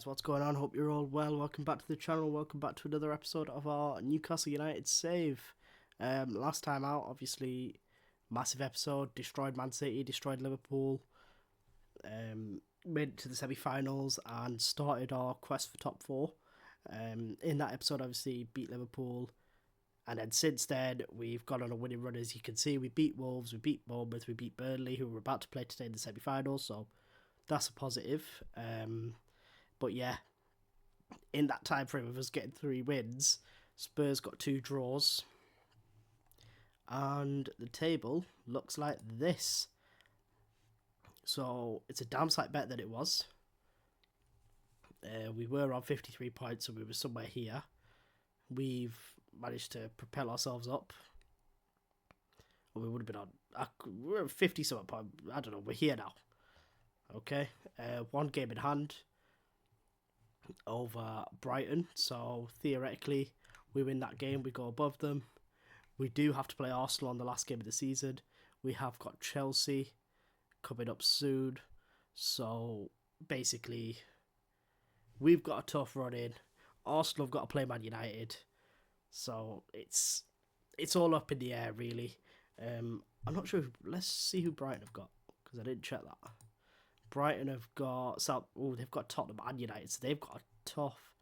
what's going on? Hope you're all well. Welcome back to the channel. Welcome back to another episode of our Newcastle United save. Last time out, obviously, massive episode. Destroyed Man City, destroyed Liverpool. Made it to the semi-finals and started our quest for top four. In that episode, obviously, beat Liverpool. And then since then, we've gone on a winning run. As you can see, we beat Wolves, we beat Bournemouth, we beat Burnley, who we're about to play today in the semi-finals. So that's a positive. But yeah, in that time frame of us getting 3 wins, Spurs got 2 draws. And the table looks like this. So it's a damn sight better than it was. We were on 53 points, so we were somewhere here. We've managed to propel ourselves up. Or we would have been on... we're at 50-something points. I don't know, we're here now. Okay, 1 game in hand over Brighton, so theoretically we win that game, we go above them. We do have to play Arsenal on the last game of the season. We have got Chelsea coming up soon, so basically we've got a tough run in. Arsenal have got to play Man United, so it's all up in the air really. I'm not sure. Let's see who Brighton have got, because I didn't check that. Brighton have got they've got Tottenham and United, so they've got a tough.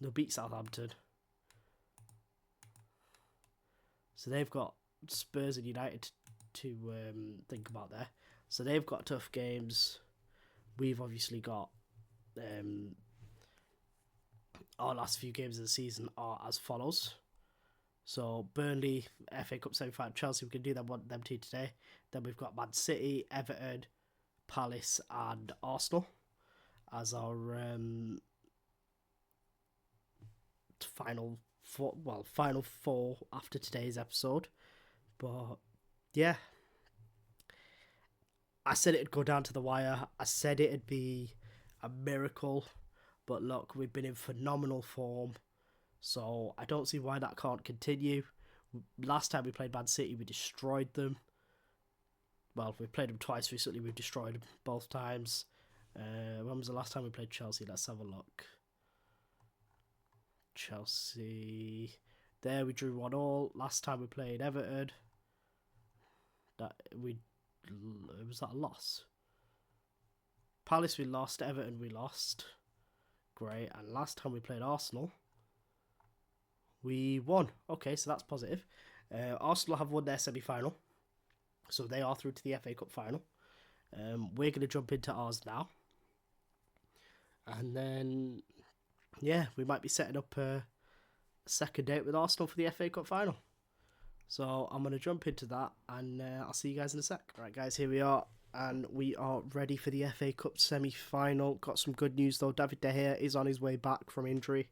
They'll beat Southampton, so they've got Spurs and United to think about there. So they've got tough games. We've obviously got our last few games of the season are as follows. So Burnley, FA Cup semi-final, Chelsea. We can do them two today. Then we've got Man City, Everton, Palace and Arsenal as our final four after today's episode. But yeah, I said it'd go down to the wire. I said it'd be a miracle, but look, we've been in phenomenal form, so I don't see why that can't continue. Last time we played Man City, we destroyed them. Well, we've played them twice recently. We've destroyed them both times. When was the last time we played Chelsea? Let's have a look. Chelsea. There we drew 1-1. Last time we played Everton, was that a loss? Palace we lost. Everton we lost. Great. And last time we played Arsenal, we won. Okay, so that's positive. Arsenal have won their semi-final, so they are through to the FA Cup final. We're going to jump into ours now. And then, yeah, we might be setting up a second date with Arsenal for the FA Cup final. So I'm going to jump into that, and I'll see you guys in a sec. Right, guys, here we are. And we are ready for the FA Cup semi-final. Got some good news, though. David De Gea is on his way back from injury.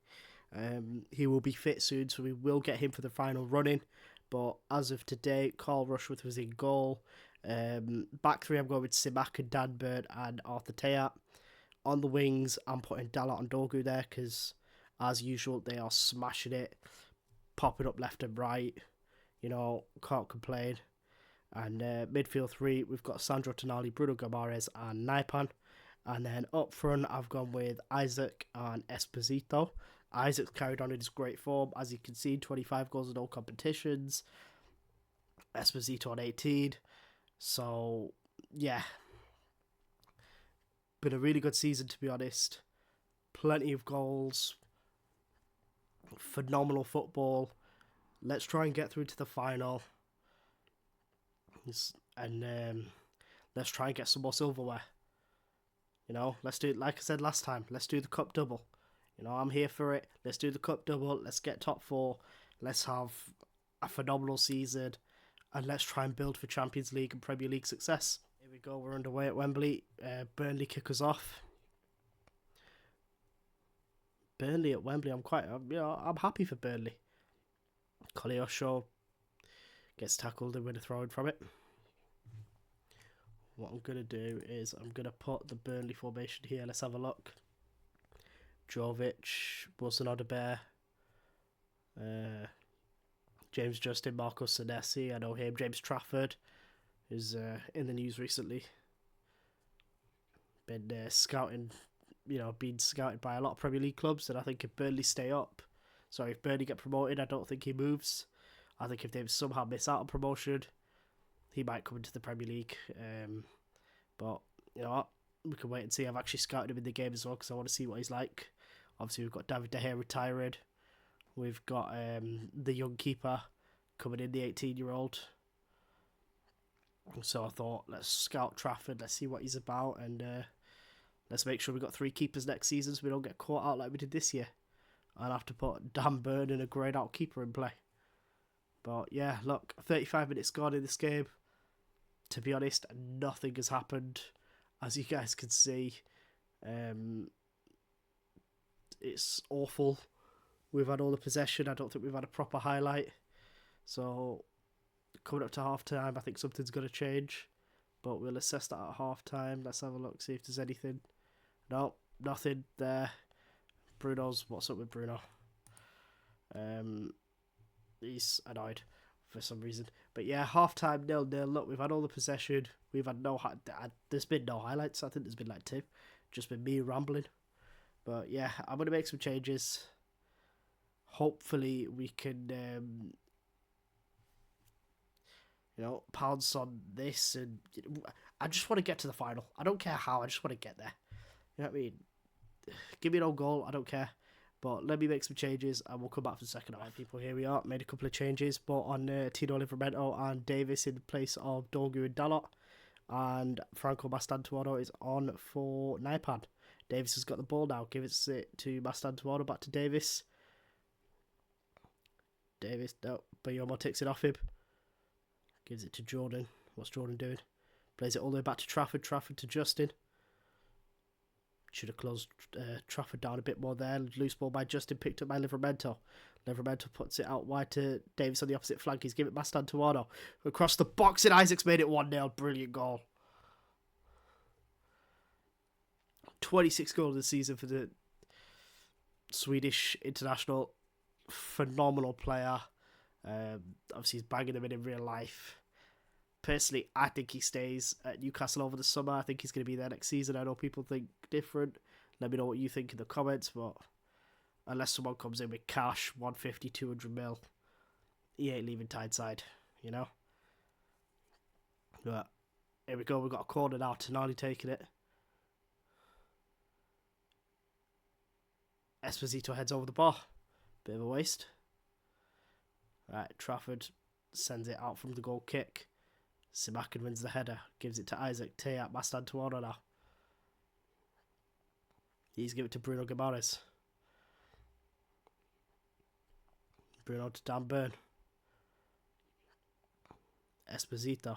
He will be fit soon, so we will get him for the final run-in. But as of today, Carl Rushworth was in goal. Back three, I'm going with Simak and Dan Burn and Arthur Tayat. On the wings, I'm putting Dalot and Dorgu there because, as usual, they are smashing it. Popping up left and right. You know, can't complain. And midfield 3, we've got Sandro Tonali, Bruno Guimaraes and Naipan. And then up front, I've gone with Isaac and Esposito. Isaac's carried on in his great form. As you can see, 25 goals in all competitions. Esposito on 18. So, yeah. Been a really good season, to be honest. Plenty of goals. Phenomenal football. Let's try and get through to the final. And let's try and get some more silverware. You know, let's do it like I said last time. Let's do the cup double. You know, I'm here for it. Let's do the cup double. Let's get top 4. Let's have a phenomenal season. And let's try and build for Champions League and Premier League success. Here we go. We're underway at Wembley. Burnley kick us off. Burnley at Wembley. I'm happy for Burnley. Koleosho gets tackled and win a throw in from it. What I'm going to do is I'm going to put the Burnley formation here. Let's have a look. Jovic, Wilson Odobert, James Justin, Marcos Senesi, I know him. James Trafford is in the news recently. Been scouting been scouted by a lot of Premier League clubs, and I think if Burnley stay up, if Burnley get promoted, I don't think he moves. I think if they somehow miss out on promotion, he might come into the Premier League. But you know what? We can wait and see. I've actually scouted him in the game as well because I want to see what he's like. Obviously, we've got David De Gea retiring. We've got the young keeper coming in, the 18-year-old. So I thought, let's scout Trafford, let's see what he's about, and let's make sure we've got 3 keepers next season so we don't get caught out like we did this year. I'll have to put Dan Burn and a greyed out keeper in play. But yeah, look, 35 minutes gone in this game. To be honest, nothing has happened, as you guys can see. It's awful. We've had all the possession. I don't think we've had a proper highlight. So coming up to half time, I think something's going to change, but we'll assess that at half time. Let's have a look, see if there's anything. No, nothing there. What's up with Bruno? He's annoyed for some reason. But yeah, half time 0-0. Look, we've had all the possession. We've had there's been no highlights. I think there's been like 2. Just been me rambling. But yeah, I'm going to make some changes. Hopefully we can pounce on this, and I just want to get to the final. I don't care how, I just want to get there. You know what I mean? Give me an own goal, I don't care. But let me make some changes and we'll come back for the second half. People, here we are. Made a couple of changes. Brought on Tino Livramento and Davis in place of Dogu and Dalot. And Franco Mastantuono is on for Naipan. Davis has got the ball now. Gives it to Mastantuono, back to Davis. Davis, no. Bayomo takes it off him. Gives it to Jordan. What's Jordan doing? Plays it all the way back to Trafford. Trafford to Justin. Should have closed Trafford down a bit more there. Loose ball by Justin, picked up by Livramento. Livramento puts it out wide to Davis on the opposite flank. He's given it Mastantuono. Across the box, and Isaac's made it 1-0. Brilliant goal. 26 goals this season for the Swedish international. Phenomenal player. Obviously, he's banging them in real life. Personally, I think he stays at Newcastle over the summer. I think he's going to be there next season. I know people think different. Let me know what you think in the comments. But unless someone comes in with cash, 150, 200 mil, he ain't leaving Tyneside, you know? But here we go. We've got a corner now. Tonali taking it. Esposito heads over the bar. Bit of a waste. Right, Trafford sends it out from the goal kick. Simakan wins the header. Gives it to Isaac. Teat Mastantuono now. He's given it to Bruno Guimaraes. Bruno to Dan Burn. Esposito.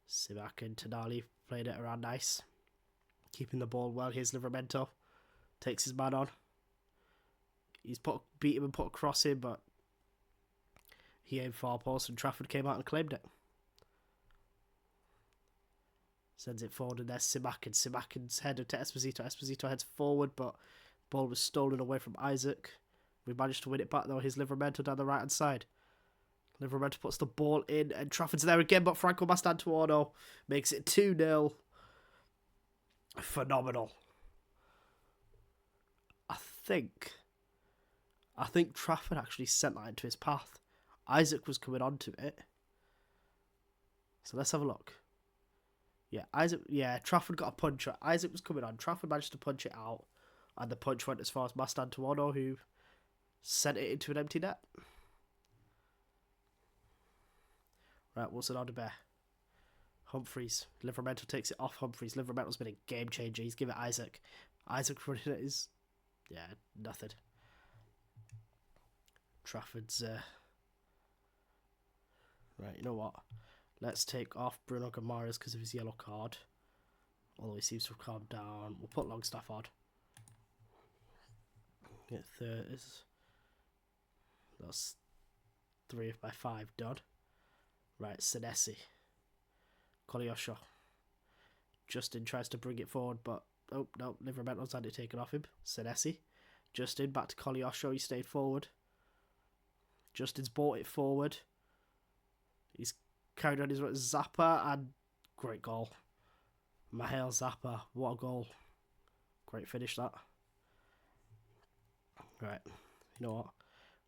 Simakan, Tonali played it around nice. Keeping the ball well. Here's Livramento. Takes his man on. He's beat him and put a cross in, but he aimed far post and Trafford came out and claimed it. Sends it forward, and there's Simakan. Simakan's header to Esposito. Esposito heads forward, but ball was stolen away from Isaac. We managed to win it back though. Here's Livramento down the right hand side. Livramento puts the ball in, and Trafford's there again, but Franco Mastantuono makes it 2-0. Phenomenal. I think Trafford actually sent that into his path. Isaac was coming onto it. So let's have a look. Trafford got a punch. Isaac was coming on. Trafford managed to punch it out. And the punch went as far as Mastantuono, who sent it into an empty net. Right, Wilson Odobert. Humphreys. Livramento takes it off Humphreys. Livramento's been a game changer. He's given it Isaac. Isaac running it is... yeah, nothing. Trafford's... Right, you know what? Let's take off Bruno Guimaraes because of his yellow card. Although he seems to have calmed down. We'll put Longstaff on. Get that's 3 by 5 done. Right, Senesi. Kolyosho. Justin tries to bring it forward, but oh no, Livramento's had it taken off him. Senesi. Justin back to Kolyosho. He stayed forward. Justin's brought it forward. He's carried on his way. Zappa, and great goal. Mahel Zappa, what a goal. Great finish, that. Right, you know what?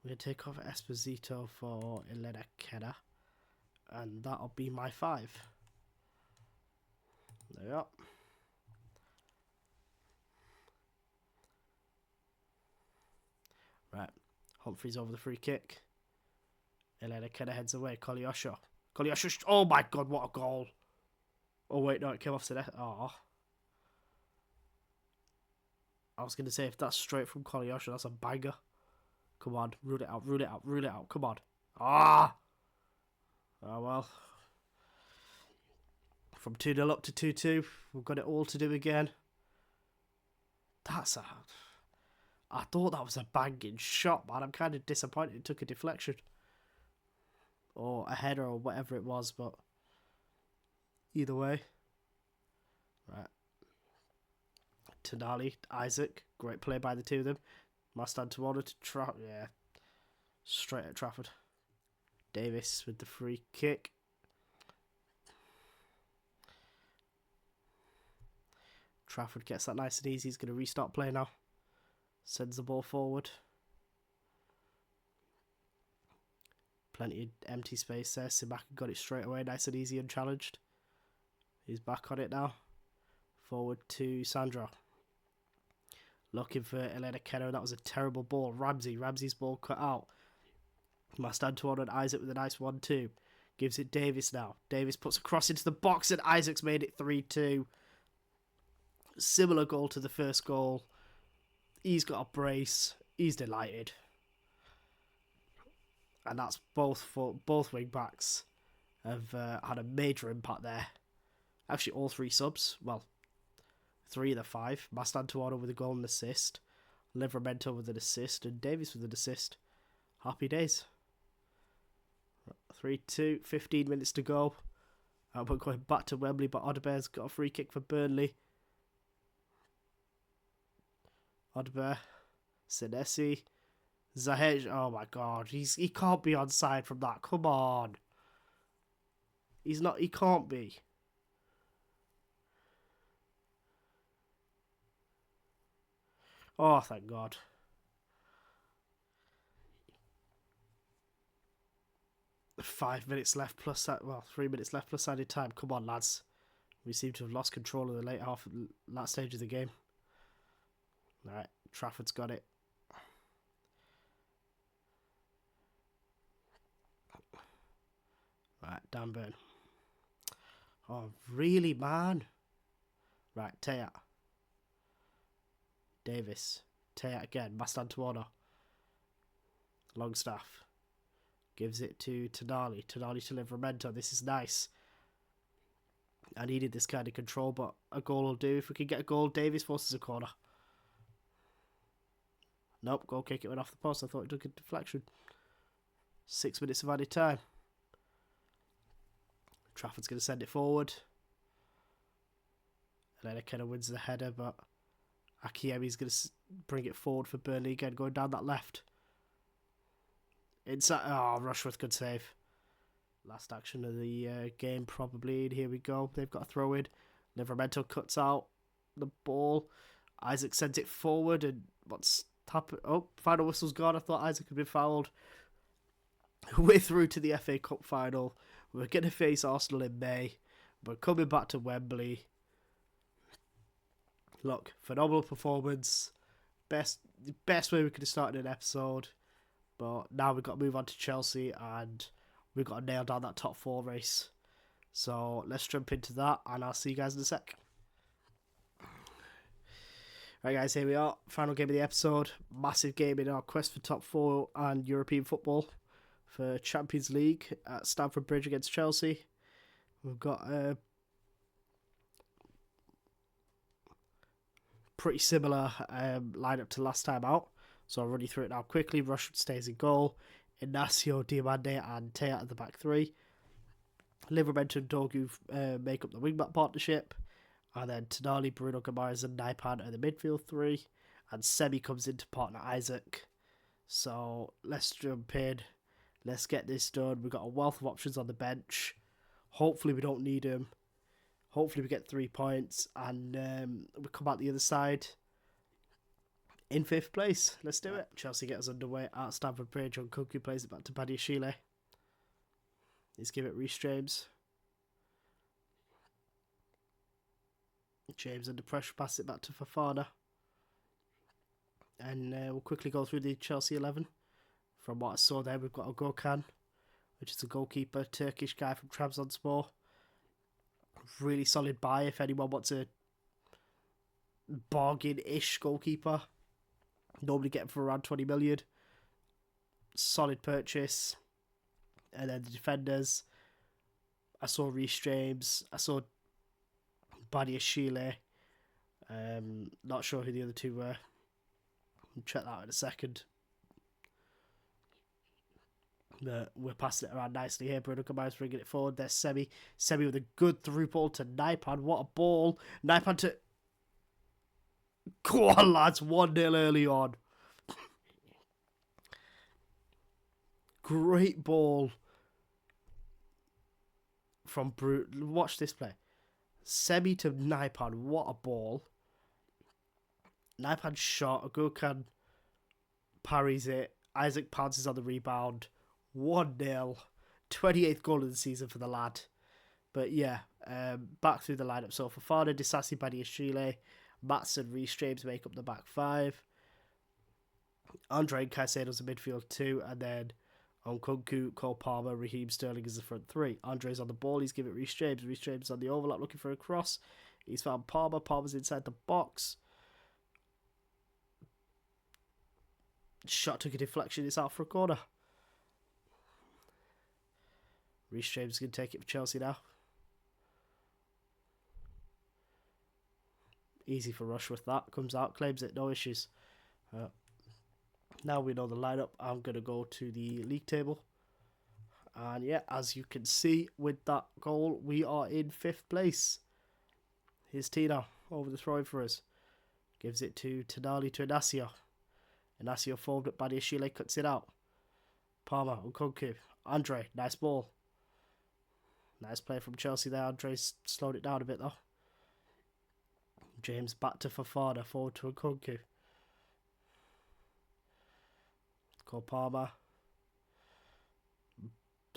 We're going to take off Esposito for Elena Kenna. And that'll be my 5. There we are. Right, Humphreys over the free kick. Elena Kenna heads away. Kolyosha. Oh my god, what a goal. Oh wait, no, it came off to that. Oh. I was going to say, if that's straight from Kolyosha, that's a banger. Come on, rule it out. Come on. Ah! Oh well. From 2-0 up to 2-2. We've got it all to do again. That's a... I thought that was a banging shot, man. I'm kind of disappointed it took a deflection. Or a header or whatever it was, but... Either way. Right. Tonali, Isaac. Great play by the two of them. Mastantuono to Trafford. Yeah. Straight at Trafford. Davis with the free kick. Trafford gets that nice and easy. He's going to restart play now. Sends the ball forward. Plenty of empty space there. Simaka got it straight away. Nice and easy, unchallenged. He's back on it now. Forward to Sandra. Looking for Elena Kenna. That was a terrible ball. Ramsey's ball cut out. Mastantuono and Isaac with a nice 1-2. Gives it Davis now. Davis puts a cross into the box and Isaac's made it 3-2. Similar goal to the first goal. He's got a brace. He's delighted. And that's both wing backs have had a major impact there. Actually, all 3 subs. Well, 3 of the 5. Mastantuono with a goal and assist. Livramento with an assist. And Davis with an assist. Happy days. 3-2. 15 minutes to go. We're going back to Wembley, but Odebear's got a free kick for Burnley. Odebear. Senesi. Zahej. Oh my god. He can't be onside from that. Come on. He can't be. Oh, thank God. Five minutes left plus that. Well, 3 minutes left plus added time. Come on, lads. We seem to have lost control of the late stage of the game. All right, Trafford's got it. Right, Dan Burn. Oh, really, man? Right, Taya. Davis. Taya again. Mastantuono. Longstaff. Gives it to Tonali. Tonali to Livramento. This is nice. I needed this kind of control, but a goal will do. If we can get a goal, Davis forces a corner. Nope, goal kick. It went off the post. I thought it took a deflection. 6 minutes of added time. Trafford's going to send it forward. And then Kenna wins the header, but Akiemi's going to bring it forward for Burnley again, going down that left. Inside. Oh, Rushworth, good save. Last action of the game, probably. And here we go. They've got a throw in. Livramento cuts out the ball. Isaac sends it forward, and what's happened? Oh, final whistle's gone. I thought Isaac had been fouled. We're through to the FA Cup final. We're going to face Arsenal in May. We're coming back to Wembley. Look, phenomenal performance. Best way we could have started an episode. But now we've got to move on to Chelsea and we've got to nail down that top 4 race. So let's jump into that and I'll see you guys in a sec. Right guys, here we are. Final game of the episode. Massive game in our quest for top 4 and European football for Champions League at Stamford Bridge against Chelsea. We've got a pretty similar lineup to last time out. So I'll run you through it now quickly. Rushford stays in goal. Ignacio, Diomande and Taya at the back 3. Livramento and Dogu make up the wingback partnership. And then Tonali, Bruno Guimaraes and Naipan are the midfield 3. And Semi comes in to partner Isaac. So let's jump in. Let's get this done. We've got a wealth of options on the bench. Hopefully we don't need them. Hopefully we get 3 points. And we come out the other side in 5th place. Let's do it. Chelsea get us underway at Stamford Bridge. Nkunku plays it back to Badiashile. Let's give it Reece James. James under pressure, pass it back to Fofana. And we'll quickly go through the Chelsea 11. From what I saw there, we've got a Gökhan, which is a goalkeeper, Turkish guy from Trabzonspor. Really solid buy if anyone wants a bargain-ish goalkeeper. Normally get him for around 20 million. Solid purchase. And then the defenders. I saw Reece James. I saw Badiashile. Not sure who the other two were. I'll check that out in a second. But we're passing it around nicely here. Bruno Guimaraes bringing it forward. There's Semi. Semi with a good through ball to Naipan. What a ball. Naipan to... Go on, lads. 1-0 early on. Great ball from Bruno. Watch this play. Semi to Naipan. What a ball. Naipan shot. Gökhan parries it. Isaac pounces on the rebound. 1-0. 28th goal of the season for the lad. But yeah, back through the lineup. So Fofana, Disasi, Badiashile, Maatsen, Reece James make up the back 5. Andre and Caicedo's a midfield 2. And then Nkunku, Cole Palmer, Raheem Sterling is the front 3. Andre's on the ball. He's giving it Reece James. Reece James on the overlap looking for a cross. He's found Palmer. Palmer's inside the box. Shot took a deflection. It's out for a corner. Reece James is going to take it for Chelsea now. Easy for Rushworth that. Comes out, claims it, no issues. Now we know the lineup. I'm going to go to the league table. And yeah, as you can see with that goal, we are in 5th place. Here's Tina over the throw for us. Gives it to Tonali to Inacio. Inacio forward at Badiashile, cuts it out. Palmer, Nkunku, Andre, nice ball. Nice play from Chelsea there. Andre's slowed it down a bit though. James back to Fofana, forward to Nkunku. Cole Palmer.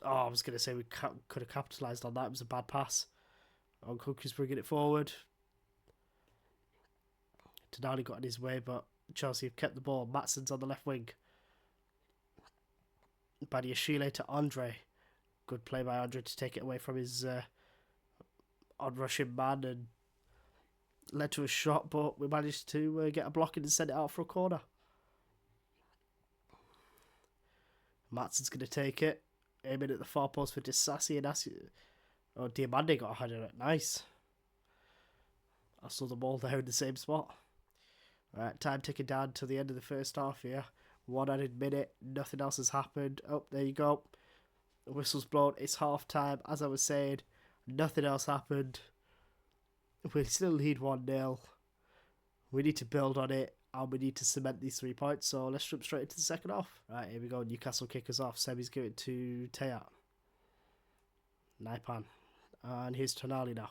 Oh, I was going to say we could have capitalised on that. It was a bad pass. Nkunku's bringing it forward. Tonali got in his way, but Chelsea have kept the ball. Maatsen's on the left wing. Badiashile to Andre. Good play by Andre to take it away from his on-rushing man and led to a shot, but we managed to get a block and send it out for a corner. Maatsen's going to take it. Aiming at the far post for Disasi and Oh, Diamande got a hand on it. Nice. I saw the ball there in the same spot. Right, time ticking down to the end of the first half here. 1 added minute. Nothing else has happened. Oh, there you go. The whistle's blown. It's half time. As I was saying, nothing else happened. We still lead 1-0. We need to build on it. And we need to cement these 3 points. So let's jump straight into the second half. Right, here we go. Newcastle kick us off. Semi's giving it to Teat. Naipan. And here's Tonali now.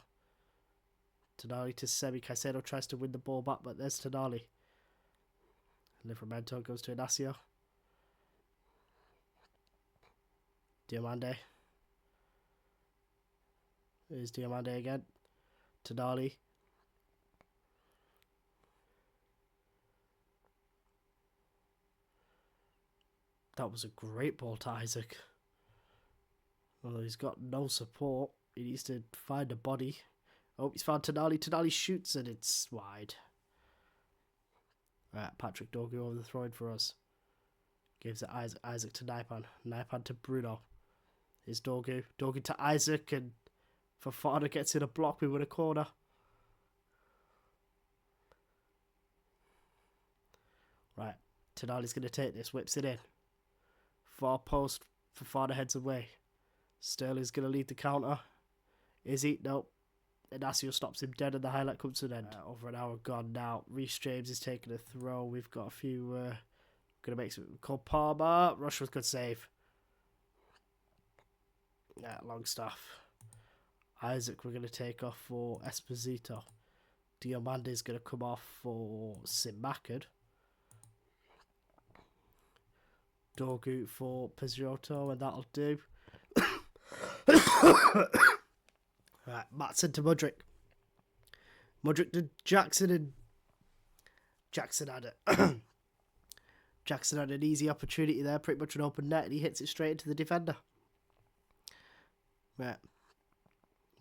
Tonali to Semi. Caicedo tries to win the ball back, but there's Tonali. Livramento goes to Inacio. Diamande. There's Diamande again. Tonali. That was a great ball to Isaac. Well, he's got no support. He needs to find a body. Oh, he's found Tonali. Tonali shoots and it's wide. Right, Patrick Dorgu over the throw-in for us. Gives it Isaac to Naipan. Naipan to Bruno. Here's Dorgu. Dorgu to Isaac and Fofana gets in a block. We win a corner. Right, Tonali's going to take this. Whips it in. Far post. Fofana heads away. Sterling's going to lead the counter. Is he? Nope. Inacio stops him dead and the highlight comes to an end. Over an hour gone now. Reece James is taking a throw. We've got a few... going to make some... Cole Palmer. Rushworth, good save. Yeah, long stuff. Isaac we're going to take off for Esposito. Diamande's going to come off for Simakad. Dorgu for Pizziotto, and that'll do. Right, Matson to Mudryk. Mudryk to Jackson, and Jackson had it. Jackson had an easy opportunity there, pretty much an open net, and he hits it straight into the defender. Right.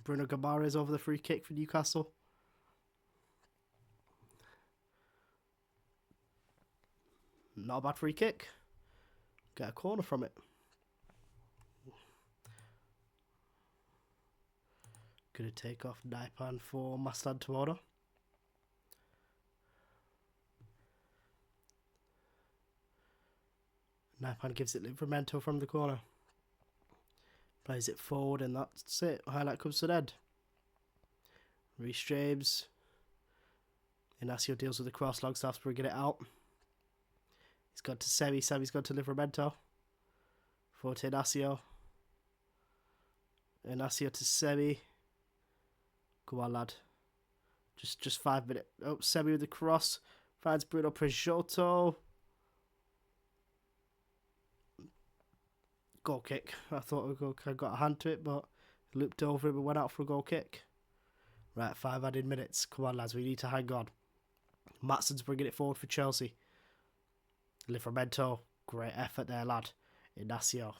Bruno Guimaraes over the free kick for Newcastle. Not a bad free kick. Get a corner from it. Gonna take off Naipan for Mastan Tuono. Naipan gives it Livramento from the corner. Plays it forward, and that's it. Highlight comes to an end. Reece James. Inacio deals with the cross. Longstaff's bringing it out. He's gone to Semi. Semi's gone to Livramento. Forward to Inacio. Inacio to Semi. Come on, lad. Just 5 minutes. Oh, Semi with the cross. Finds Bruno Pizziotto. Goal kick. I thought I got a hand to it, but looped over him and went out for a goal kick. Right, 5 added minutes. Come on, lads. We need to hang on. Matson's bringing it forward for Chelsea. Livramento. Great effort there, lad. Inacio.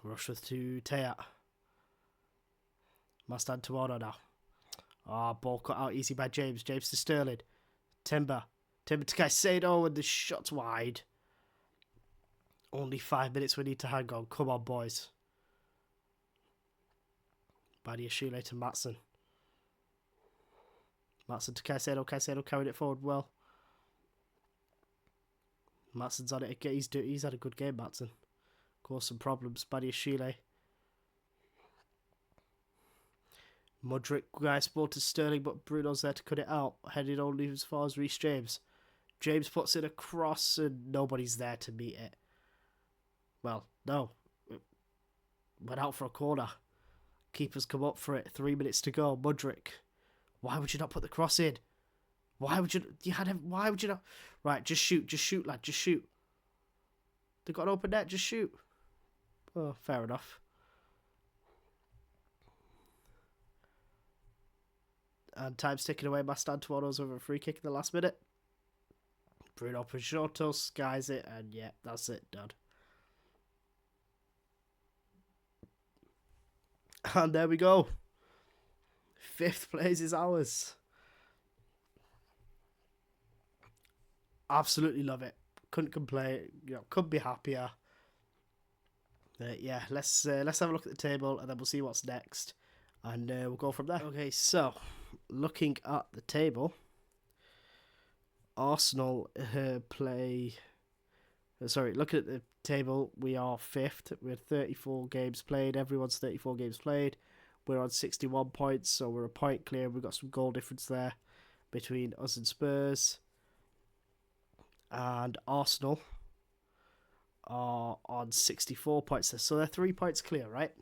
Rushworth to Teat. Mastan Tuono now. Oh, ball cut out easy by James. James to Sterling. Timber. Timber to Caicedo, and the shot's wide. Only 5 minutes we need to hang on. Come on, boys. Badiashile to Matson. Matson to Caicedo. Caicedo carried it forward well. Matson's on it again. He's had a good game, Matson. Caused some problems. Badiashile. Mudryk, nice ball to Sterling, but Bruno's there to cut it out. Headed only as far as Reece James. James puts it across, and nobody's there to meet it. Well, no. It went out for a corner. Keeper's come up for it. 3 minutes to go. Mudryk. Why would you not put the cross in? Why would you... Why would you not... Right, just shoot. Just shoot, lad. Just shoot. They've got an open net. Just shoot. Oh, fair enough. And time's ticking away. Mastan Tuono's over a free kick in the last minute. Bruno Pizziotto skies it, and yeah, that's it. Done. And there we go. 5th place is ours. Absolutely love it. Couldn't complain. Couldn't be happier. Yeah, let's have a look at the table, and then we'll see what's next, and we'll go from there. Okay, so looking at the table, Arsenal play. Looking at the table, we are 5th. We had 34 games played. Everyone's 34 games played. We're on 61 points, so we're a point clear. We've got some goal difference there between us and Spurs. And Arsenal are on 64 points. So they're 3 points clear, right?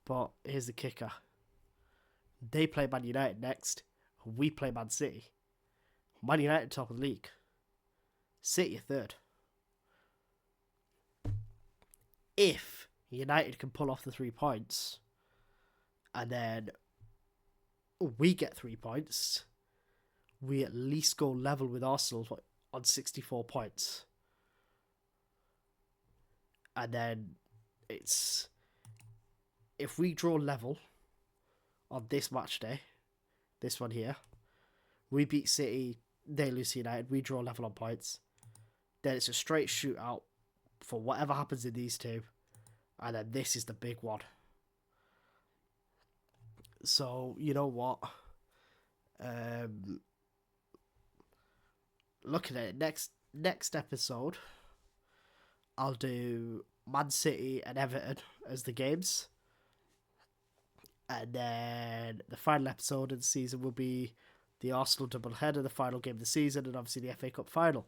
But here's the kicker. They play Man United next. We play Man City. Man United top of the league. City 3rd. If United can pull off the 3 points, and then we get 3 points, we at least go level with Arsenal on 64 points. And then it's... If we draw level on this match day, this one here, we beat City, they lose to United, we draw level on points, then it's a straight shootout for whatever happens in these two, and then this is the big one. So, you know what? Looking at it, next episode, I'll do Man City and Everton as the games. And then the final episode of the season will be the Arsenal doubleheader, the final game of the season, and obviously the FA Cup final.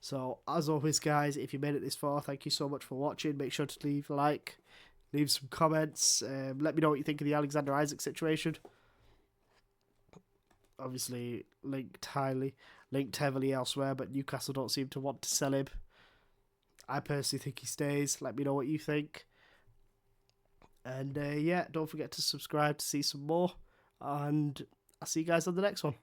So, as always, guys, if you made it this far, thank you so much for watching. Make sure to leave a like, leave some comments. Let me know what you think of the Alexander Isak situation. obviously linked heavily elsewhere, but Newcastle don't seem to want to sell him. I personally think he stays. Let me know what you think. And yeah, don't forget to subscribe to see some more. And I'll see you guys on the next one.